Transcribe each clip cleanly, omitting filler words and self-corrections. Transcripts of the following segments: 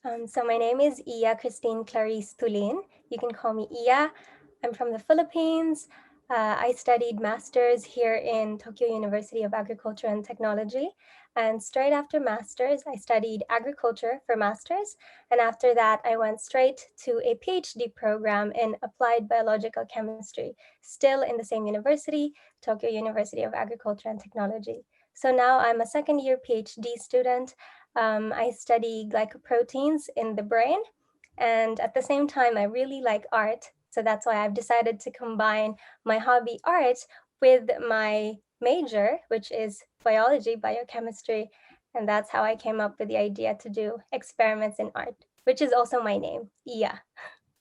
So my name is Iya Christine Clarice Tulin. You can call me Iya. I'm from the Philippines. I studied master's here in Tokyo University of Agriculture and Technology. And straight after master's, I studied agriculture for master's. And after that, I went straight to a PhD program in applied biological chemistry, still in the same university, Tokyo University of Agriculture and Technology. So now I'm a second year PhD student. I study glycoproteins in the brain. And at the same time, I really like art. So that's why I've decided to combine my hobby art with my major, which is biology, biochemistry. And that's how I came up with the idea to do experiments in art, which is also my name, Iya.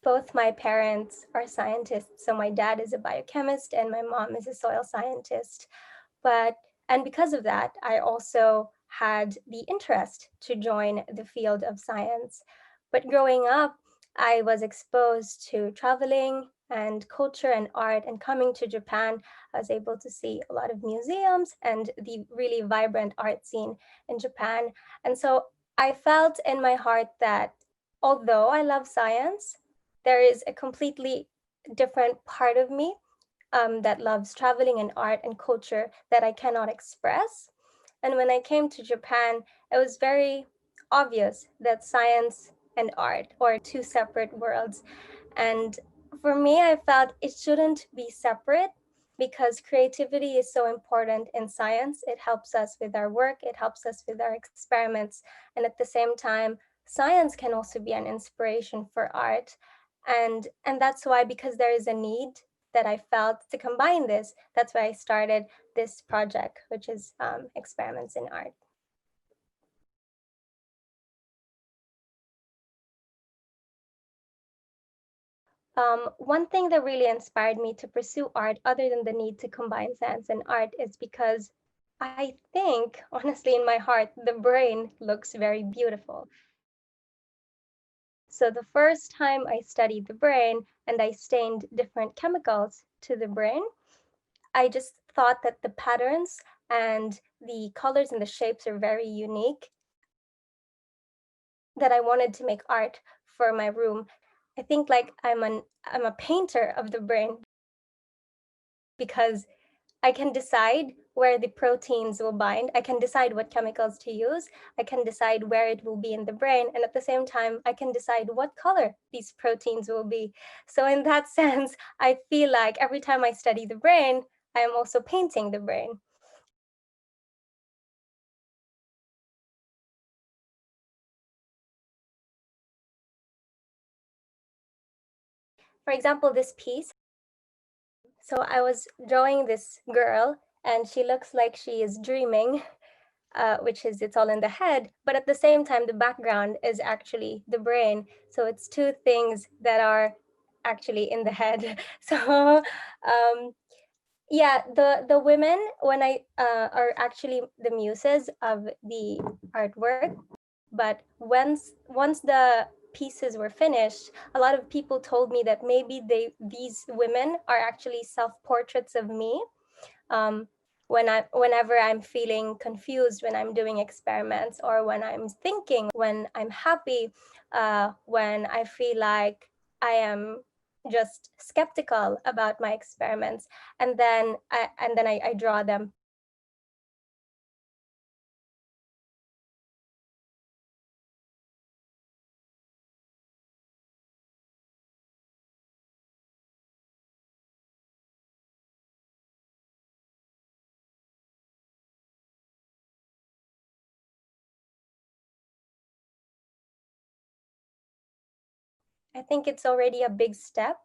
Both my parents are scientists. So my dad is a biochemist and my mom is a soil scientist. And because of that, I also had the interest to join the field of science. But growing up, I was exposed to traveling and culture and art, and coming to Japan, I was able to see a lot of museums and the really vibrant art scene in Japan. And so I felt in my heart that although I love science, there is a completely different part of me that loves traveling and art and culture that I cannot express. And when I came to Japan, it was very obvious that science and art are two separate worlds. And for me, I felt it shouldn't be separate because creativity is so important in science. It helps us with our work, it helps us with our experiments. And at the same time, science can also be an inspiration for art. And that's why, because there is a need that I felt to combine this, that's why I started this project, which is experiments in art. One thing that really inspired me to pursue art, other than the need to combine science and art, is because I think, honestly, in my heart, the brain looks very beautiful. So the first time I studied the brain and I stained different chemicals to the brain, I just thought that the patterns and the colors and the shapes are very unique, that I wanted to make art for my room. I think like I'm a painter of the brain because I can decide where the proteins will bind. I can decide what chemicals to use. I can decide where it will be in the brain. And at the same time, I can decide what color these proteins will be. So in that sense, I feel like every time I study the brain, I am also painting the brain. For example, this piece. So I was drawing this girl and she looks like she is dreaming, which is it's all in the head. But at the same time, the background is actually the brain. So it's two things that are actually in the head. So yeah, the women, when I are actually the muses of the artwork. But once the pieces were finished, a lot of people told me that maybe these women are actually self-portraits of me. Whenever I'm feeling confused, when I'm doing experiments, or when I'm thinking, when I'm happy, when I feel like I am just skeptical about my experiments, and then I draw them. I think it's already a big step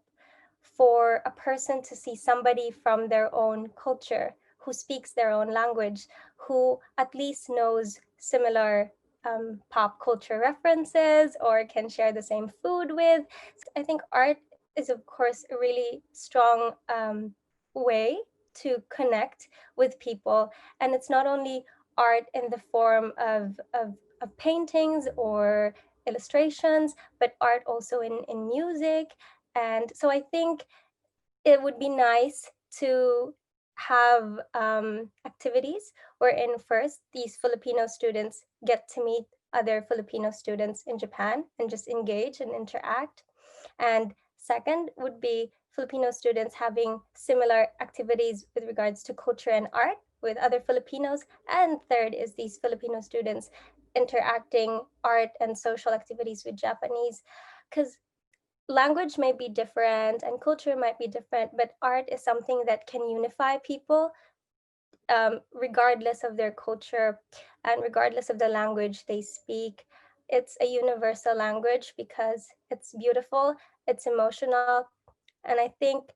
for a person to see somebody from their own culture, who speaks their own language, who at least knows similar pop culture references or can share the same food with. I think art is, of course, a really strong way to connect with people. And it's not only art in the form of paintings or illustrations, but art also in music. And so I think it would be nice to have activities wherein first these Filipino students get to meet other Filipino students in Japan and just engage and interact. And second would be Filipino students having similar activities with regards to culture and art with other Filipinos. And third is these Filipino students interacting art and social activities with Japanese, because language may be different and culture might be different, but art is something that can unify people regardless of their culture and regardless of the language they speak. It's a universal language because it's beautiful, it's emotional, and I think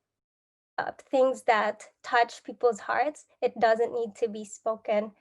things that touch people's hearts, it doesn't need to be spoken.